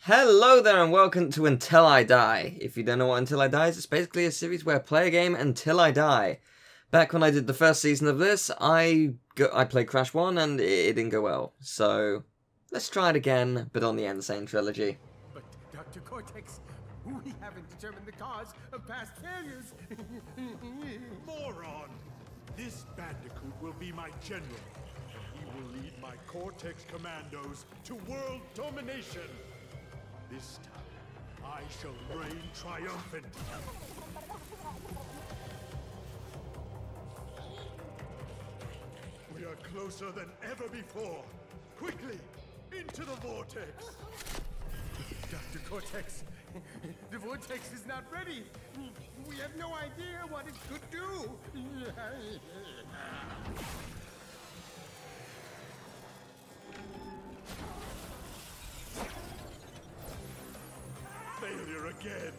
Hello there and welcome to Until I Die. If you don't know what Until I Die is, it's basically a series where I play a game until I die. Back when I did the first season of this, I played Crash 1 and it didn't go well. So, let's try it again, but on the Sane Trilogy. But Dr. Cortex, we haven't determined the cause of past failures. Moron! This Bandicoot will be my general. He will lead my Cortex commandos to world domination. This time, I shall reign triumphant. We are closer than ever before. Quickly, into the vortex. Dr. Cortex, the vortex is not ready. We have no idea what it could do. Failure again.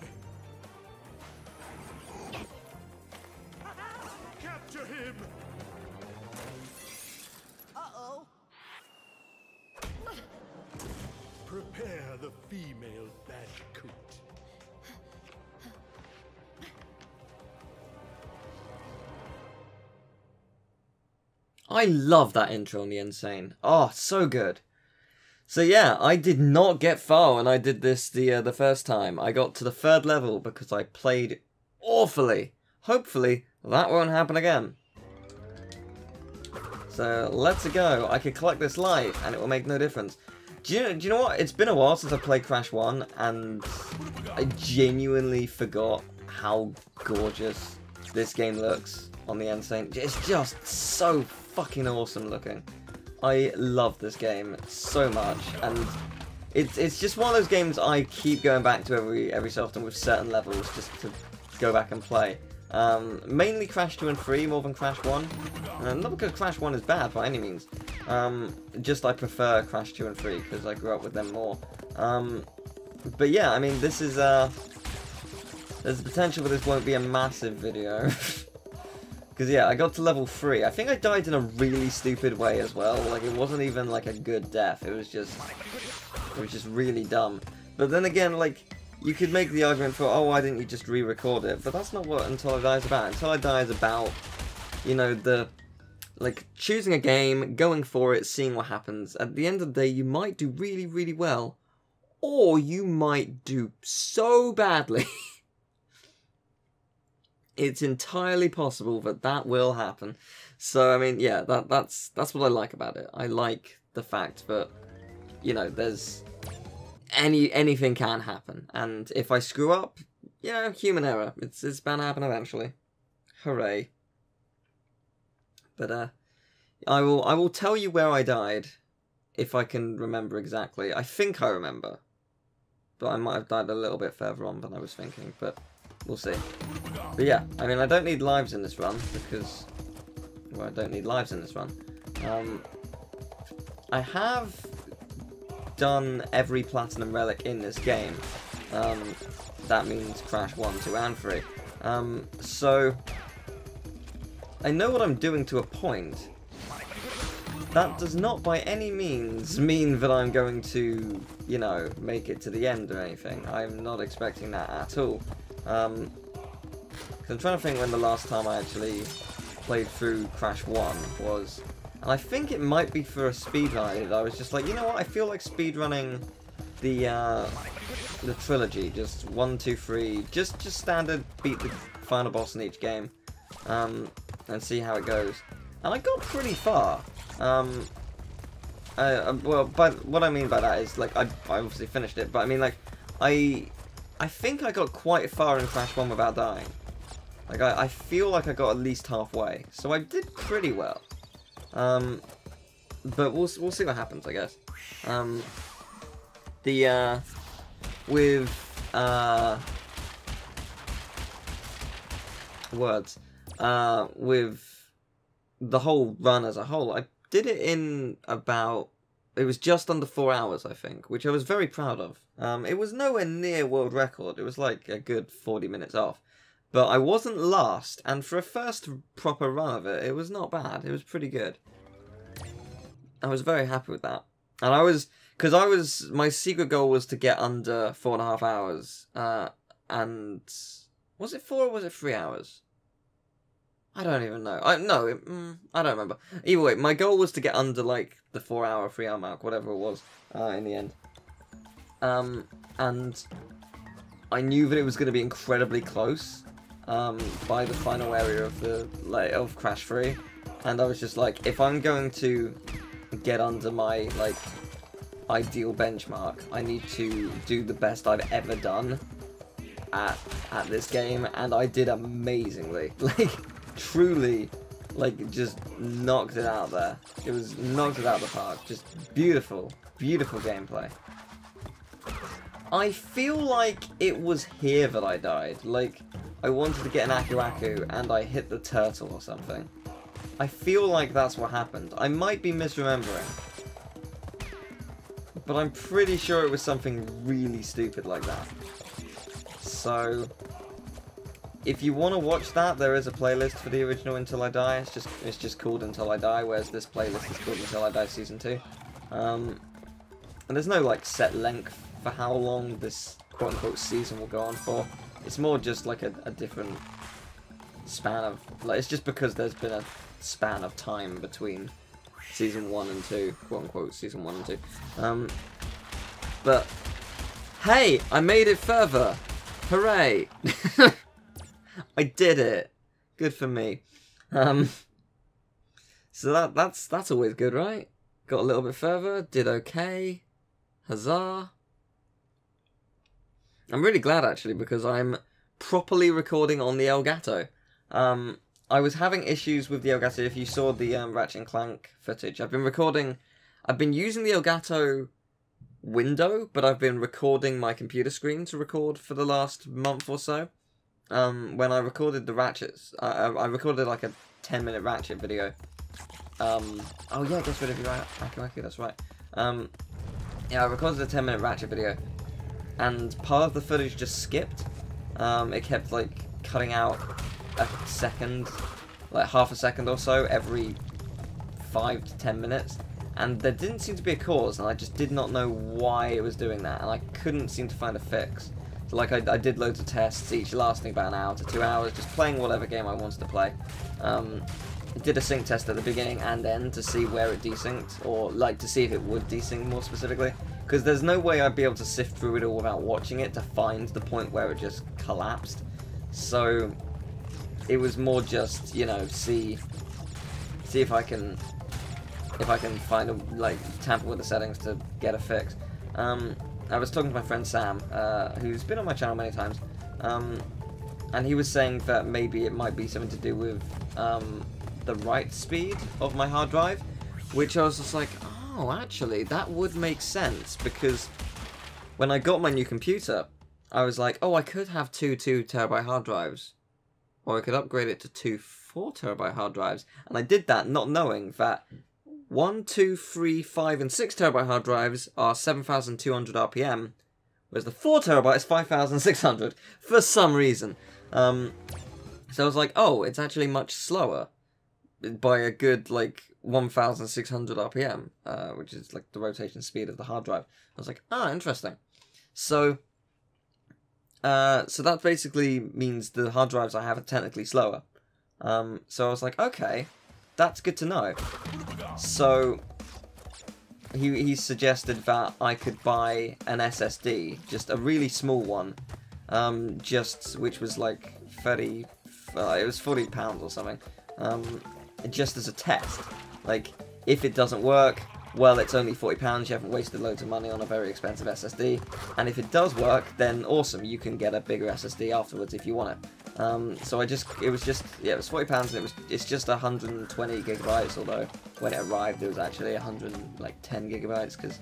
Capture him! Uh-oh. Prepare the female Bandicoot. I love that intro on the Insane. Oh, so good. So yeah, I did not get far when I did this the first time. I got to the 3rd level because I played awfully. Hopefully, that won't happen again. So, let's go. I could collect this life, and it will make no difference. Do you know what? It's been a while since I played Crash 1, and I genuinely forgot how gorgeous this game looks on the Insane. It's just so fucking awesome looking. I love this game so much, and it's just one of those games I keep going back to every so often with certain levels just to go back and play. Mainly Crash 2 and 3 more than Crash 1. Not because Crash 1 is bad by any means. Just I prefer Crash 2 and 3 because I grew up with them more. But yeah, I mean, this is there's the potential for this won't be a massive video. Because yeah, I got to level 3. I think I died in a really stupid way as well. Like, it wasn't even like a good death. It was just really dumb. But then again, like, you could make the argument for, oh, why didn't you just re-record it? But that's not what Until I Die is about. Until I Die is about, you know, like, choosing a game, going for it, seeing what happens. At the end of the day, you might do really, really well. Or you might do so badly. It's entirely possible that that will happen. So, I mean, yeah, that's what I like about it. I like the fact that, you know, there's anything can happen. And if I screw up, you know, human error. It's bound to happen eventually. Hooray. But, I will tell you where I died, if I can remember exactly. I think I remember. But I might have died a little bit further on than I was thinking, but we'll see. But yeah, I mean, I don't need lives in this run, because, well, I don't need lives in this run. I have done every Platinum Relic in this game. That means Crash 1, 2, and 3. So, I know what I'm doing to a point. That does not by any means mean that I'm going to, you know, make it to the end or anything. I'm not expecting that at all. Cause I'm trying to think when the last time I actually played through Crash 1 was, and I think it might be for a speedrun. I was just like, you know what, I feel like speedrunning the trilogy, just 1, 2, 3, just standard, beat the final boss in each game, and see how it goes. And I got pretty far. Well, but what I mean by that is, like, I obviously finished it, but I mean, like, I think I got quite far in Crash 1 without dying. Like, I feel like I got at least halfway. So I did pretty well. But we'll see what happens, I guess. With the whole run as a whole, I did it in about, it was just under 4 hours, I think, which I was very proud of. It was nowhere near world record. It was like a good 40 minutes off. But I wasn't last, and for a first proper run of it, it was not bad. It was pretty good. I was very happy with that. And I was Because my secret goal was to get under 4.5 hours, and was it 4 or was it 3 hours? I don't even know. I don't remember. Either way, my goal was to get under like the 4 hour, 3 hour mark, whatever it was, in the end. And I knew that it was going to be incredibly close, by the final area of Crash 3, and I was just like, if I'm going to get under my like ideal benchmark, I need to do the best I've ever done at this game, and I did amazingly. Like, truly, like, just knocked it out there. It was knocked it out of the park. Just beautiful, beautiful gameplay. I feel like it was here that I died. Like, I wanted to get an Aku Aku, and I hit the turtle or something. I feel like that's what happened. I might be misremembering, but I'm pretty sure it was something really stupid like that. So, if you want to watch that, there is a playlist for the original Until I Die. It's just called Until I Die, whereas this playlist is called Until I Die Season 2. And there's no like set length for how long this quote-unquote season will go on for. It's more just like a different span of... like, it's just because there's been a span of time between Season 1 and 2, quote-unquote Season 1 and 2. But, hey! I made it further! Hooray! I did it! Good for me. So that's always good, right? Got a little bit further, did okay. Huzzah! I'm really glad, actually, because I'm properly recording on the Elgato. I was having issues with the Elgato. If you saw the Ratchet & Clank footage, I've been using the Elgato window, but I've been recording my computer screen to record for the last month or so. When I recorded the Ratchets, I recorded like a 10-minute Ratchet video. Oh yeah, get rid of your Aku Aku, that's right. Yeah, I recorded a 10-minute Ratchet video, and part of the footage just skipped. It kept like cutting out a second, like half a second or so every 5 to 10 minutes, and there didn't seem to be a cause, and I just did not know why it was doing that, and I couldn't seem to find a fix. So like I did loads of tests, each lasting about an hour to 2 hours, just playing whatever game I wanted to play. I did a sync test at the beginning and end to see where it desynced, or like to see if it would desync more specifically, because there's no way I'd be able to sift through it all without watching it to find the point where it just collapsed. So it was more just, you know, see if I can find a, like, tamper with the settings to get a fix. I was talking to my friend Sam, who's been on my channel many times, and he was saying that maybe it might be something to do with the write speed of my hard drive, which I was just like, oh, actually, that would make sense, because when I got my new computer, I was like, oh, I could have two 2TB hard drives, or I could upgrade it to two 4TB hard drives, and I did that not knowing that 1, 2, 3, 5, and 6TB hard drives are 7,200 RPM, whereas the 4TB is 5,600 for some reason. So I was like, oh, it's actually much slower by a good, like, 1,600 RPM, which is like the rotation speed of the hard drive. I was like, ah, interesting. So that basically means the hard drives I have are technically slower. So I was like, okay, that's good to know. So he suggested that I could buy an SSD, just a really small one, which was like it was £40 or something, just as a test. Like, if it doesn't work, well, it's only £40, you haven't wasted loads of money on a very expensive SSD, and if it does work, then awesome, you can get a bigger SSD afterwards if you want it. So it was £40, and it's just 120 gigabytes, although when it arrived it was actually 110 gigabytes, because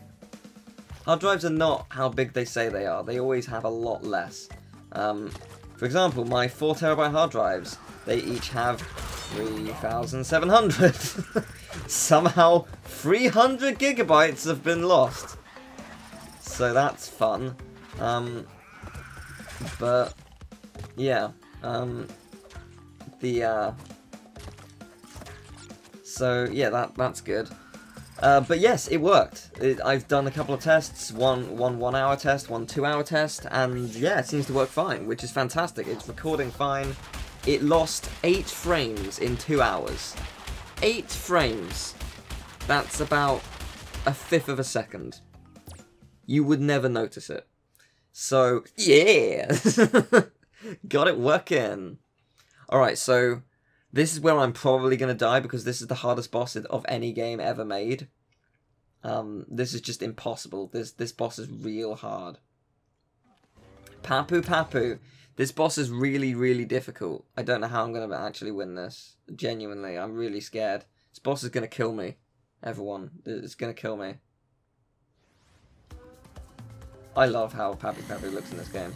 hard drives are not how big they say they are. They always have a lot less. For example, my 4TB hard drives, they each have 3,700. Somehow 300 gigabytes have been lost. So that's fun. But yeah. So yeah, that's good. But yes, it worked. I've done a couple of tests, one 1 hour test, one 2 hour test, and yeah, it seems to work fine, which is fantastic. It's recording fine. It lost 8 frames in 2 hours. 8 frames. That's about 1/5 of a second. You would never notice it. So, yeah! Got it working. Alright, so this is where I'm probably going to die because this is the hardest boss of any game ever made. This is just impossible. This boss is real hard. Papu Papu. This boss is really, really difficult. I don't know how I'm going to actually win this. Genuinely, I'm really scared. This boss is going to kill me. Everyone. It's going to kill me. I love how Papu Papu looks in this game.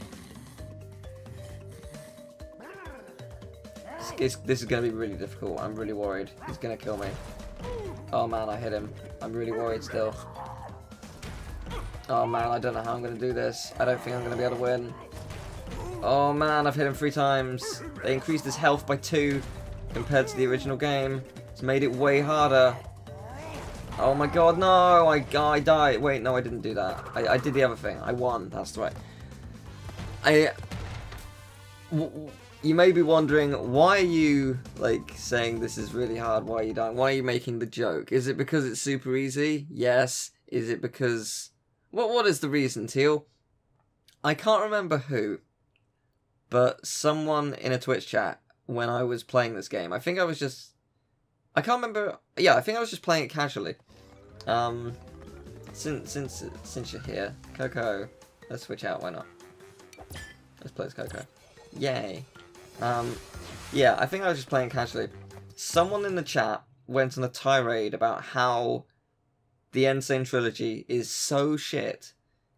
This is going to be really difficult. I'm really worried. He's going to kill me. Oh man, I hit him. I'm really worried still. Oh man, I don't know how I'm going to do this. I don't think I'm going to be able to win. Oh man, I've hit him 3 times. They increased his health by 2 compared to the original game. It's made it way harder. Oh my god, no! I died. Wait, no, I didn't do that. I did the other thing. I won. That's right. You may be wondering, why are you, like, saying this is really hard? Why are you dying? Why are you making the joke? Is it because it's super easy? Yes. Is it because... What is the reason, Teal? I can't remember who, but someone in a Twitch chat, when I was playing this game, I think I was just... I can't remember... Yeah, I think I was just playing it casually. Since you're here, Coco, let's switch out, why not? Let's play as Coco. Yay. Yeah, I think I was just playing casually. Someone in the chat went on a tirade about how the Sane Trilogy is so shit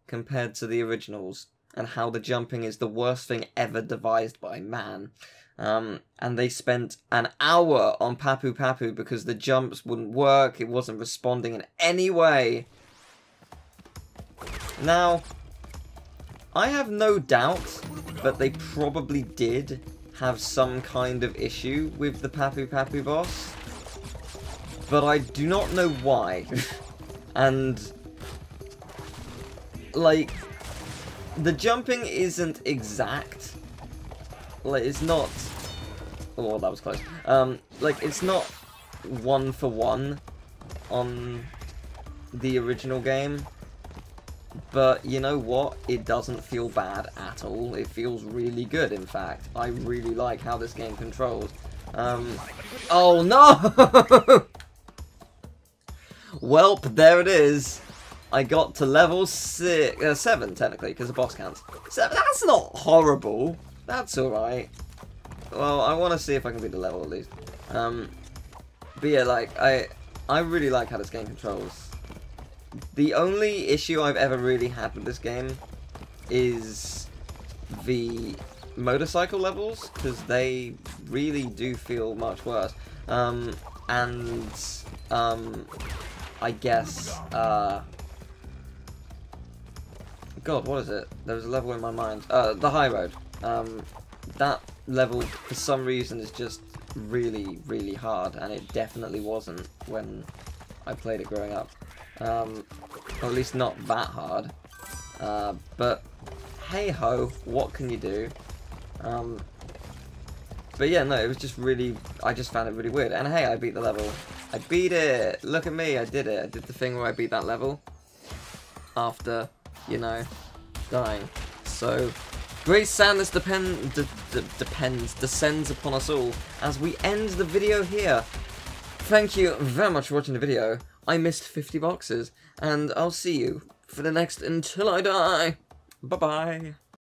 compared to the originals, and how the jumping is the worst thing ever devised by man. And they spent an hour on Papu Papu because the jumps wouldn't work, it wasn't responding in any way. Now, I have no doubt that they probably did have some kind of issue with the Papu Papu boss, but I do not know why. And, like, the jumping isn't exact. Like, it's not... Oh, that was close. Like, it's not 1-for-1 on the original game. But, you know what? It doesn't feel bad at all. It feels really good, in fact. I really like how this game controls. Oh, no! Welp, there it is. I got to level 7, technically, because the boss counts. 7, that's not horrible. That's alright. Well, I want to see if I can beat the level, at least. But yeah, like, I really like how this game controls. The only issue I've ever really had with this game is the motorcycle levels, because they really do feel much worse. I guess, God, what is it? There was a level in my mind. The high road. That level, for some reason, is just really, really hard, and it definitely wasn't when I played it growing up. Or at least not that hard. But hey-ho, what can you do? But yeah, no, it was just really... I just found it really weird. And hey, I beat the level. I beat it! Look at me, I did it. I did the thing where I beat that level. After, you know, dying. So, great sadness descends upon us all as we end the video here. Thank you very much for watching the video. I missed 50 boxes, and I'll see you for the next Until I Die. Bye-bye.